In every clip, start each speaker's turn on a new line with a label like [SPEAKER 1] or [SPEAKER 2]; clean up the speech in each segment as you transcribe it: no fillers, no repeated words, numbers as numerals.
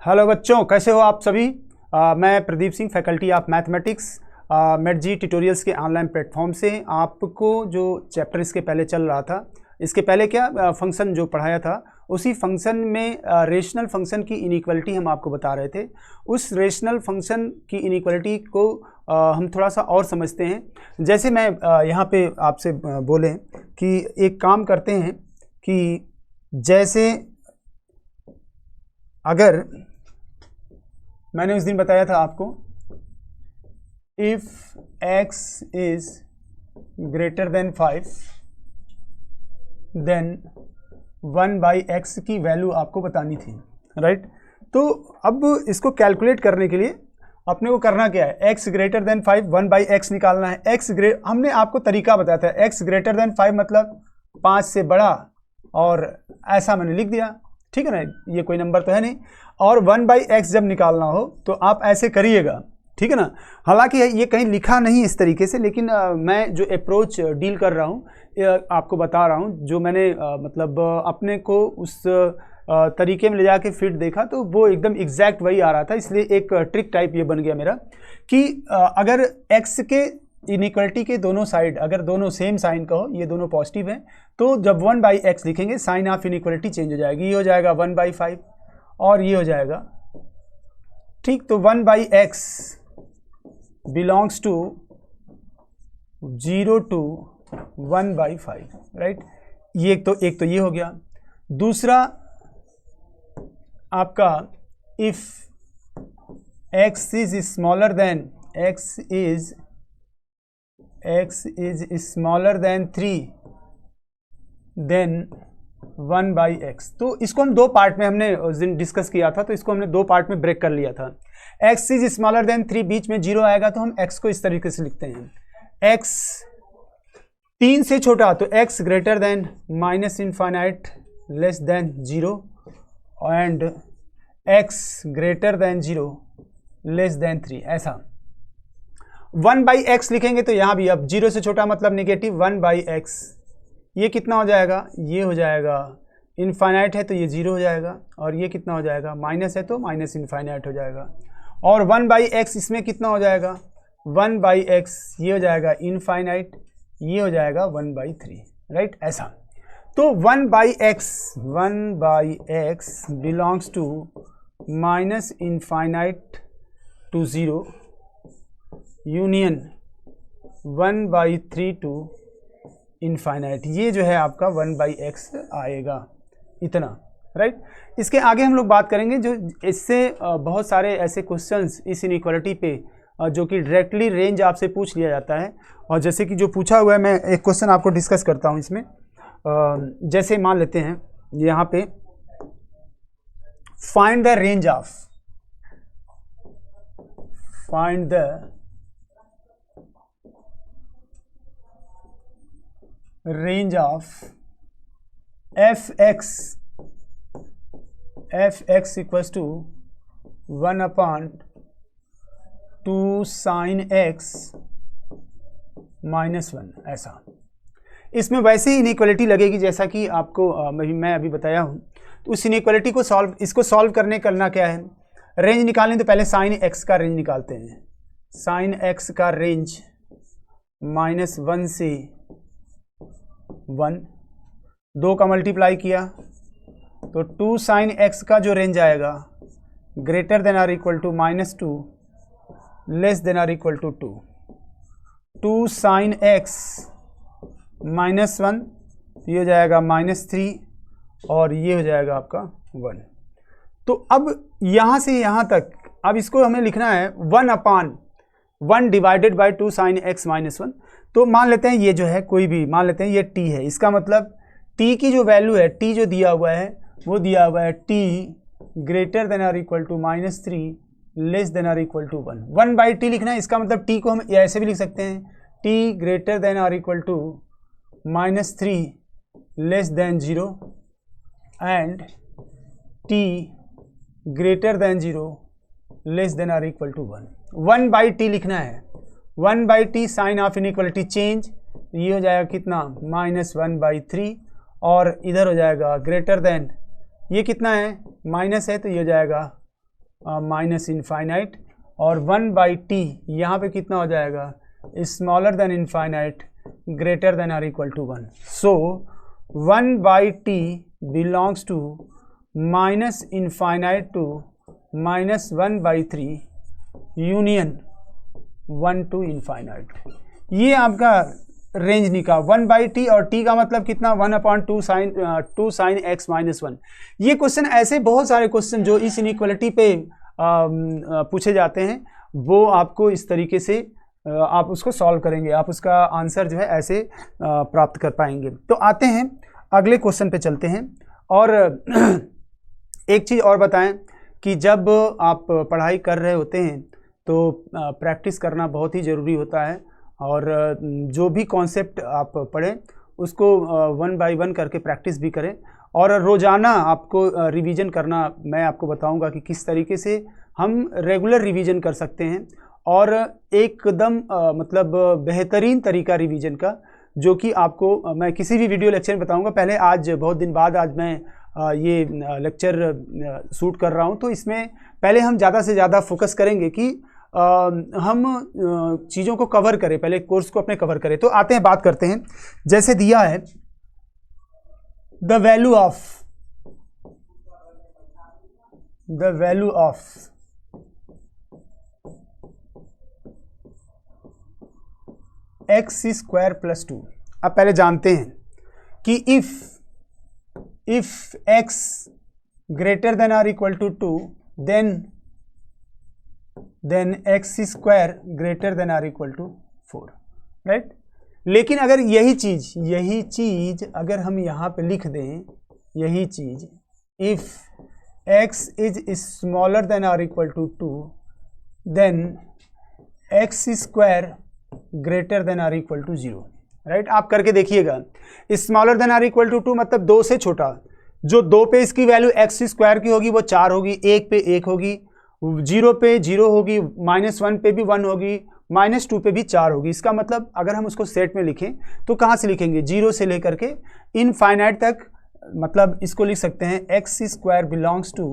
[SPEAKER 1] Hello बच्चों, कैसे हो आप सभी। मैं Pradeep Singh, faculty of mathematics, मेटजी ट्यूटोरियल्स के ऑनलाइन प्लेटफॉर्म से आपको जो चैप्टर इसके पहले चल रहा था, इसके पहले क्या फंक्शन जो पढ़ाया था, उसी फंक्शन में रेशनल फंक्शन की इनइक्वालिटी हम आपको बता रहे थे। उस रेशनल फंक्शन की इनइक्वालिटी को हम थोड़ा सा और समझते हैं। जैसे मैं यहाँ पे आपसे बोले कि एक काम करते हैं कि जैसे अगर मैंने उस दिन बताया था आपको, if x is greater than 5 then 1/x की वैल्यू आपको बतानी थी, राइट। तो अब इसको कैलकुलेट करने के लिए अपने को करना क्या है, x ग्रेटर देन 5 1/x निकालना है। हमने आपको तरीका बताया था, x ग्रेटर देन 5 मतलब 5 से बड़ा, और ऐसा मैंने लिख दिया, ठीक है ना, ये कोई नंबर तो है नहीं। और 1/x जब निकालना हो तो आप ऐसे करिएगा, ठीक है ना। हालांकि ये कहीं लिखा नहीं इस तरीके से, लेकिन मैं जो अप्रोच डील कर रहा हूँ आपको बता रहा हूँ। जो मैंने मतलब अपने को उस तरीके में ले जाके फिट देखा तो वो एकदम एग्जैक्ट वही आ रहा था। इसलिए एक ट्रिक टाइप ये बन गया मेरा कि अगर x के इनइक्वालिटी के दोनों साइड अगर दोनों सेम साइन का हो, ये दोनों पॉजिटिव हैं, तो जब 1/x लिखेंगे साइन ऑफ इनइक्वालिटी चेंज हो जाएगी। ये हो जाएगा 1/5 और ये हो जाएगा, ठीक। तो 1/x belongs to 0 to 1/5, right. ये एक तो ये हो गया। दूसरा आपका if x is smaller than x 3 then 1/x। तो इसको हम दो पार्ट में हमने उस दिन डिस्कस किया था, तो इसको हमने दो पार्ट में ब्रेक कर लिया था। x इज स्मॉलर देन 3, बीच में 0 आएगा तो हम x को इस तरीके से लिखते हैं, x 3 से छोटा तो x greater then -∞ less than 0 and x greater than 0 less then 3, ऐसा। 1/x लिखेंगे तो यहाँ भी अब 0 से छोटा मतलब नेगेटिव 1/x, ये कितना हो जाएगा, ये हो जाएगा इनफाइनाइट है तो ये 0 हो जाएगा, और ये कितना हो जाएगा, माइनस है तो -∞ हो जाएगा। और 1/x इसमें कितना हो जाएगा, 1/x ये हो जाएगा इनफाइनाइट, ये हो जाएगा 1/3, राइट, ऐसा। तो 1/x belongs to -∞ to 0 union 1/3 to infinite, ये जो है आपका 1/x आएगा, इतना, राइट। इसके आगे हम लोग बात करेंगे, जो इससे बहुत सारे ऐसे क्वेश्चंस इस इनइक्वालिटी पे जो कि डायरेक्टली रेंज आपसे पूछ लिया जाता है। और जैसे कि जो पूछा हुआ है, मैं एक क्वेश्चन आपको डिस्कस करता हूँ इसमें। जैसे मान लेते हैं यहाँ पे, find the range of fx equals to 1/2 sin x -1, ऐसा। इसमें वैसे ही इनइक्वालिटी लगेगी जैसा कि आपको मैं अभी बताया हूँ। तो उस इनइक्वालिटी को इसको सॉल्व करना क्या है, रेंज निकालें तो पहले sin x का रेंज निकालते हैं। sin x का रेंज -1 से 1, 2 का मल्टीप्लाई किया तो 2 sin x का जो रेंज आएगा greater than or equal to -2 less than or equal to 2, 2 sin x -1, ये हो जाएगा -3, और ये हो जाएगा आपका 1। तो अब यहाँ से यहाँ तक अब इसको हमें लिखना है 1/1 डिवाइडेड बाई 2 sin x -1। तो मान लेते हैं ये जो है, कोई भी मान लेते हैं ये t है। इसका मतलब t की जो वैल्यू है, t जो दिया हुआ है वो दिया हुआ है t greater than or equal to -3 less than or equal to 1। 1/t लिखना है। इसका मतलब t को हम ऐसे भी लिख सकते हैं, t greater than or equal to -3 less than 0 and t greater than 0 less than or equal to 1। 1/t लिखना है। 1/t sign of inequality change, ये हो जाएगा कितना, -1/3, और इधर हो जाएगा ग्रेटर देन, ये कितना है, माइनस है तो ये हो जाएगा माइनस इनफाइनाइट, और 1/t यहाँ पे कितना हो जाएगा, smaller than infinite greater than or equal to 1. So 1/t belongs to minus infinite to minus 1/3 union 1 to infinite. ये आपका रेंज निकाला 1/t, और t का मतलब कितना 1/2 sin x माइनस 1. ये क्वेश्चन ऐसे बहुत सारे क्वेश्चन जो इस इनइक्वालिटी पे पूछे जाते हैं, वो आपको इस तरीके से आप उसको सॉल्व करेंगे, आप उसका आंसर जो है ऐसे प्राप्त कर पाएंगे. तो आते हैं अगले क्वेश्चन पे चलते हैं. और एक चीज़ और बताएं कि जब आप पढ़ाई कर रहे होते हैं तो प्रैक्टिस करना बहुत ही ज़रूरी होता है, और जो भी कॉन्सेप्ट आप पढ़ें उसको 1 बाय 1 करके प्रैक्टिस भी करें, और रोज़ाना आपको रिवीजन करना मैं आपको बताऊंगा कि किस तरीके से हम रेगुलर रिवीजन कर सकते हैं, और एकदम मतलब बेहतरीन तरीका रिवीजन का, जो कि आपको मैं किसी भी वीडियो लेक्चर में बताऊंगा. पहले आज बहुत दिन बाद आज मैं ये लेक्चर शूट कर रहा हूं, तो इसमें पहले हम ज़्यादा से ज़्यादा फोकस करेंगे कि हम चीज़ों को कवर करें, पहले कोर्स को अपने कवर करें. तो आते हैं, बात करते हैं. जैसे दिया है the value of x square plus 2. अब पहले जानते हैं कि if x greater than or equal to 2 then x square greater than or equal to 4, right. लेकिन अगर यही चीज अगर हम यहाँ पे लिख दें, यही चीज if x is smaller than or equal to 2 then x square greater than or equal to 0, right. आप करके देखिएगा. Smaller than or equal to 2 मतलब 2 से छोटा. जो 2 पे इसकी वैल्यू x स्क्वायर की होगी वो 4 होगी, 1 पे 1 होगी, 0 पे 0 होगी, -1 पे भी 1 होगी, -2 पे भी 4 होगी. इसका मतलब अगर हम उसको सेट में लिखें तो कहाँ से लिखेंगे, 0 से लेकर के इनफाइनाइट तक. मतलब इसको लिख सकते हैं x square belongs to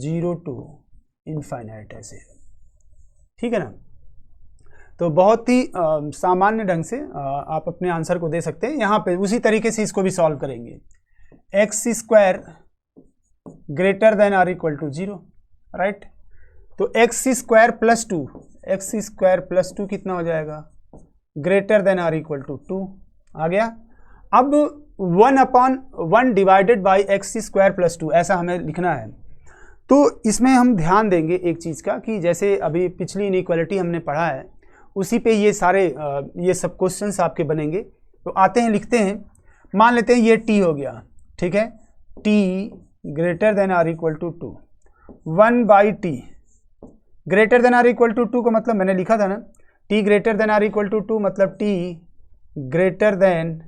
[SPEAKER 1] 0 to infinite, ऐसे. ठीक है ना. तो बहुत ही सामान्य ढंग से आप अपने आंसर को दे सकते हैं. यहाँ पे उसी तरीके से इसको भी सॉल्व करेंगे. x square greater than or equal to 0, right. तो x स्क्वायर प्लस 2 कितना हो जाएगा, greater than or equal to 2 आ गया. अब 1/1 divided by x square plus 2 ऐसा हमें लिखना है. तो इसमें हम ध्यान देंगे एक चीज़ का कि जैसे अभी पिछली इनइक्वालिटी हमने पढ़ा है उसी पे ये सारे ये सब क्वेश्चंस आपके बनेंगे. तो आते हैं, लिखते हैं. मान लेते हैं ये t हो गया, ठीक है. t greater than or equal to 2, 1/t greater than or equal to 2 का मतलब मैंने लिखा था ना, t greater than or equal to 2 मतलब t greater than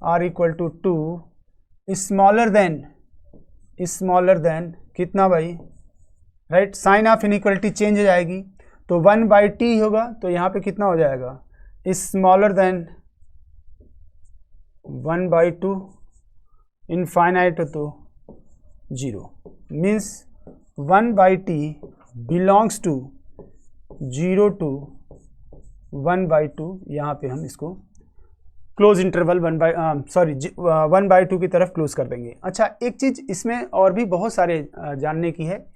[SPEAKER 1] or equal to 2 smaller than कितना भाई, right. Sign of inequality change हो जाएगी, तो 1/t होगा, तो यहाँ पे कितना हो जाएगा, स्मॉलर देन 1/2 इनफाइनाइट तो 0, means 1/t belongs to 0 to 1/2. यहाँ पे हम इसको क्लोज इंटरवल 1/2 की तरफ क्लोज कर देंगे. अच्छा, एक चीज़ इसमें और भी बहुत सारे जानने की है,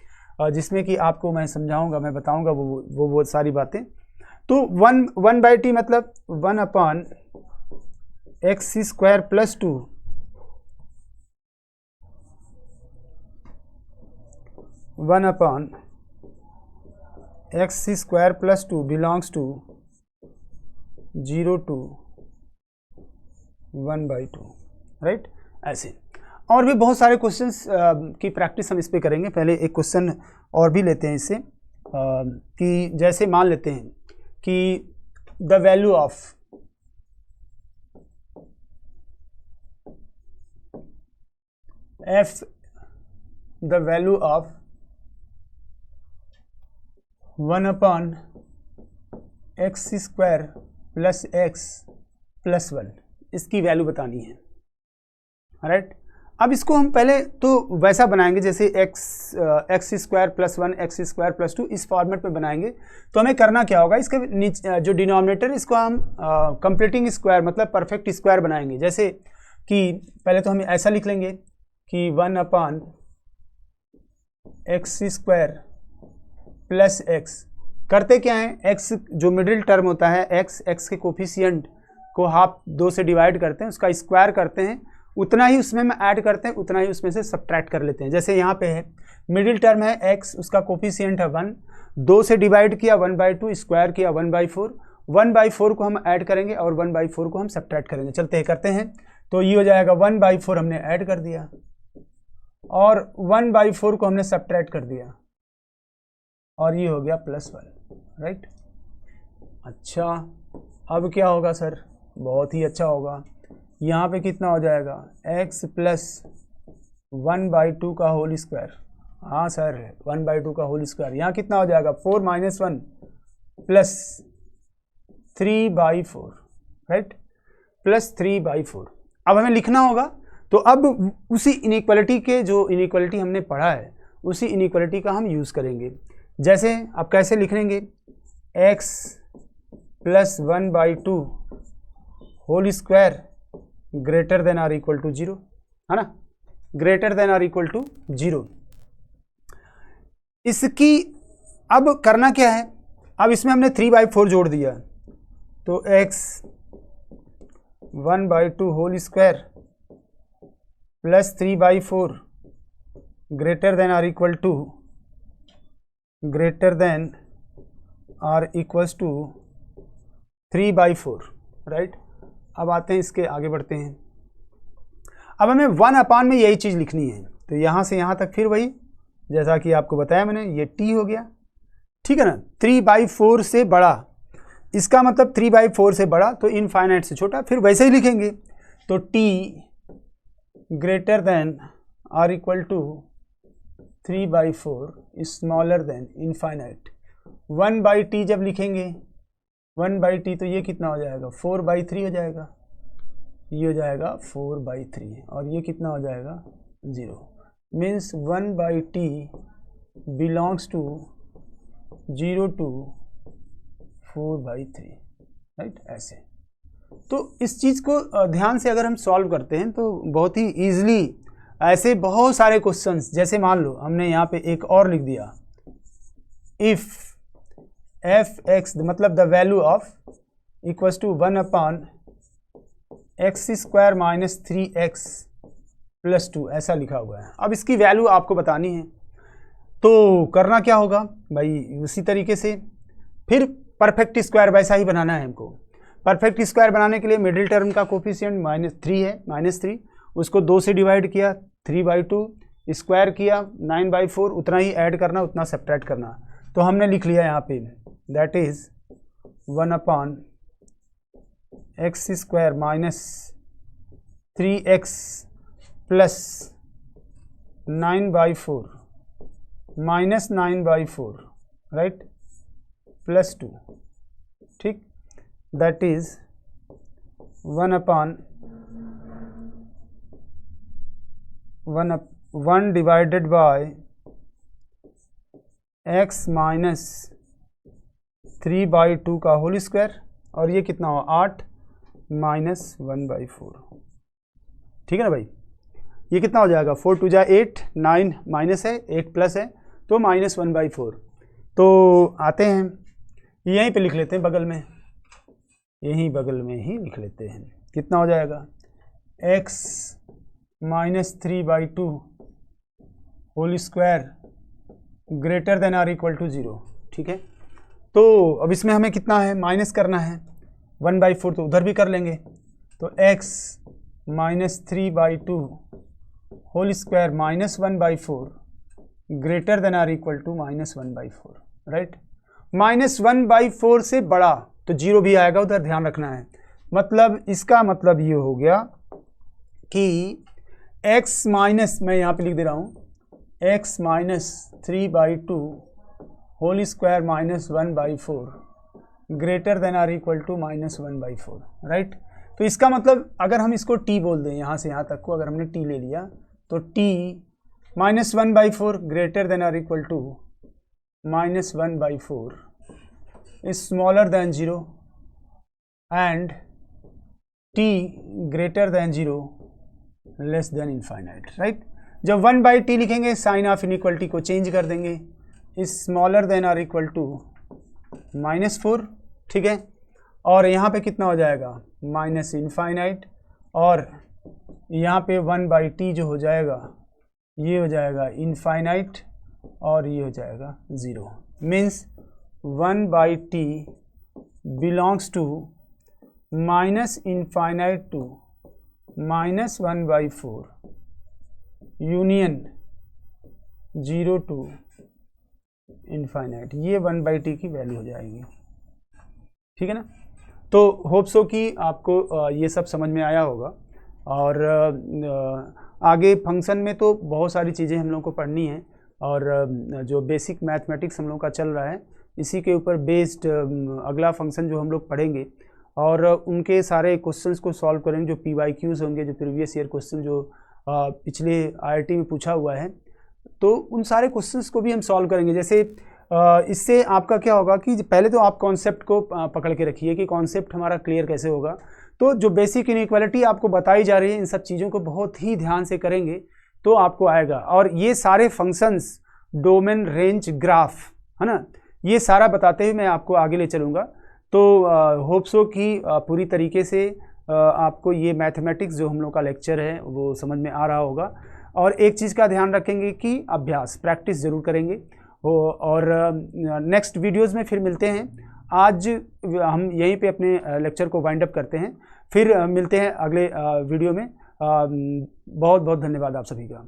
[SPEAKER 1] जिसमें कि आपको मैं समझाऊंगा, मैं बताऊंगा वो सारी बातें. तो 1/t मतलब 1/x square plus 2 1/x square plus 2 belongs to 0 to 1/2, right. ऐसे और भी बहुत सारे क्वेश्चंस की प्रैक्टिस हम इस पे करेंगे. पहले एक क्वेश्चन और भी लेते हैं इससे, कि जैसे मान लेते हैं कि the value of the value of 1/x square plus x plus 1, इसकी वैल्यू बतानी है, राइट. अब इसको हम पहले तो वैसा बनाएंगे जैसे x square plus 1 x square plus 2 इस फॉर्मेट में बनाएंगे। तो हमें करना क्या होगा, इसके नीचे जो डिनोमिनेटर इसको हम कंप्लीटिंग स्क्वायर मतलब परफेक्ट स्क्वायर बनाएंगे। जैसे कि पहले तो हम ऐसा लिख लेंगे कि 1 अपान एक्स स्क्वायर प्लस एक्स। करते क्या है, एक्स जो मिडिल टर्म होता है एक्स के कोफिशिएंट को हाफ 2 से डिवाइड करते हैं, उसका स्क्वायर करते हैं, उतना ही उसमें में ऐड करते हैं, उतना ही उसमें से सब्ट्रैक्ट कर लेते हैं। जैसे यहाँ पे है मिडिल टर्म है एक्स, उसका कोफिशिएंट है 1, 2 से डिवाइड किया 1/2, स्क्वायर किया 1/4, 1/4 को हम ऐड करेंगे और 1/4 को हम सब्ट्रैक्ट करेंगे। चलते हैं करते हैं। तो ये हो जाएगा 1/4 हमने ऐड कर दिया और 1/4 को हमने सब्ट्रैक्ट कर दिया और ये हो गया +1, राइट। अच्छा अब क्या होगा सर, बहुत ही अच्छा होगा। यहाँ पे कितना हो जाएगा, x प्लस 1/2 का होल स्क्वायर। हाँ सर 1/2 का होल स्क्वायर। यहाँ कितना हो जाएगा 4 - 1 प्लस 3/4, राइट, प्लस 3/4। अब हमें लिखना होगा, तो अब उसी इनइक्वालिटी के जो इनइक्वालिटी हमने पढ़ा है उसी इनइक्वालिटी का हम यूज़ करेंगे। जैसे आप कैसे लिख लेंगे, x plus 1/2 whole square greater than or equal to 0, है ना, greater than or equal to 0। इसकी अब करना क्या है, अब इसमें हमने 3/4 जोड़ दिया, तो x 1/2 whole square plus 3/4 greater than or equal to 3/4, right. अब आते हैं इसके आगे बढ़ते हैं। अब हमें 1 में यही चीज़ लिखनी है, तो यहाँ से यहाँ तक फिर वही जैसा कि आपको बताया मैंने, ये t हो गया, ठीक है ना। 3/4 से बड़ा, इसका मतलब 3/4 से बड़ा तो इनफाइनाइट से छोटा, फिर वैसे ही लिखेंगे। तो t greater than or equal to 3/4 smaller than infinite. 1/t जब लिखेंगे 1/t तो ये कितना हो जाएगा 4/3 हो जाएगा, ये हो जाएगा 4/3 और ये कितना हो जाएगा 0। Means 1/t belongs to 0 to 4/3, right, ऐसे। तो इस चीज़ को ध्यान से अगर हम सॉल्व करते हैं तो बहुत ही ईजिली ऐसे बहुत सारे क्वेश्चंस, जैसे मान लो हमने यहाँ पे एक और लिख दिया, इफ़ f(x) मतलब the value of equals to 1/x² minus 3x plus 2, ऐसा लिखा हुआ है। अब इसकी वैल्यू आपको बतानी है, तो करना क्या होगा भाई, उसी तरीके से फिर परफेक्ट स्क्वायर वैसा ही बनाना है हमको। परफेक्ट स्क्वायर बनाने के लिए मिडिल टर्म का कोफिशिएंट -3 है, -3, उसको 2 से डिवाइड किया 3/2, स्क्वायर किया 9/4, उतना ही ऐड करना, उतना सब्ट्रैक्ट करना। तो हमने लिख लिया यहाँ पे, that is 1/x² minus 3x plus 9/4 minus 9/4, right, plus 2, ठीक, that is 1 divided by x minus 3/2 का होल स्क्वायर, और ये कितना हो 8 माइनस 1/4, ठीक है ना भाई। ये कितना हो जाएगा 4 2 जा 8, 9 माइनस है 8 प्लस है तो -1/4। तो आते हैं यहीं पे लिख लेते हैं, बगल में, यहीं बगल में ही लिख लेते हैं। कितना हो जाएगा x minus 3/2 whole square greater than or equal to 0, ठीक है। तो अब इसमें हमें कितना है, माइनस करना है, 1/4 तो उधर भी कर लेंगे, तो x minus 3/2 whole square minus 1/4 greater than or equal to -1/4, right. -1/4 से बड़ा तो 0 भी आएगा उधर, ध्यान रखना है। मतलब इसका मतलब ये हो गया कि x माइनस, मैं यहाँ पे लिख दे रहा हूँ, x minus 3/2 whole square minus 1/4 greater than or equal to -1/4, right. तो इसका मतलब अगर हम इसको t बोल दें, यहाँ से यहाँ तक को अगर हमने t ले लिया तो t -1/4 greater than or equal to -1/4 is smaller than 0 and t greater than 0 less than infinite, right? जब 1/t लिखेंगे साइन ऑफ इनइक्वलिटी को चेंज कर देंगे, is smaller than or equal to -4, ठीक है। और यहाँ पे कितना हो जाएगा माइनस इनफाइनाइट, और यहाँ पे 1/t जो हो जाएगा ये हो जाएगा इनफाइनाइट और ये हो जाएगा 0। Means 1/t belongs to minus infinite to -1/4 union 0 to infinite, ये 1/t की वैल्यू हो जाएगी, ठीक है ना। तो होप सो कि आपको ये सब समझ में आया होगा। और आगे फंक्शन में तो बहुत सारी चीज़ें हम लोग को पढ़नी है, और जो बेसिक मैथमेटिक्स हम लोग का चल रहा है इसी के ऊपर बेस्ड अगला फंक्शन जो हम लोग पढ़ेंगे, और उनके सारे क्वेश्चंस को सॉल्व करेंगे, जो PYQs होंगे, जो प्रीवियस ईयर क्वेश्चन जो पिछले IIT में पूछा हुआ है, तो उन सारे क्वेश्चंस को भी हम सॉल्व करेंगे। जैसे इससे आपका क्या होगा कि पहले तो आप कॉन्सेप्ट को पकड़ के रखिए कि कॉन्सेप्ट हमारा क्लियर कैसे होगा। तो जो बेसिक इनइक्वालिटी आपको बताई जा रही है, इन सब चीज़ों को बहुत ही ध्यान से करेंगे तो आपको आएगा। और ये सारे फंक्शंस, डोमेन, रेंज, ग्राफ, है ना, ये सारा बताते हुए मैं आपको आगे ले चलूँगा। तो होप सो कि पूरी तरीके से आपको ये मैथमेटिक्स जो हम लोग का लेक्चर है वो समझ में आ रहा होगा। और एक चीज़ का ध्यान रखेंगे कि अभ्यास, प्रैक्टिस ज़रूर करेंगे। और नेक्स्ट वीडियोज़ में फिर मिलते हैं। आज हम यहीं पे अपने लेक्चर को वाइंड अप करते हैं, फिर मिलते हैं अगले वीडियो में। बहुत बहुत धन्यवाद आप सभी का।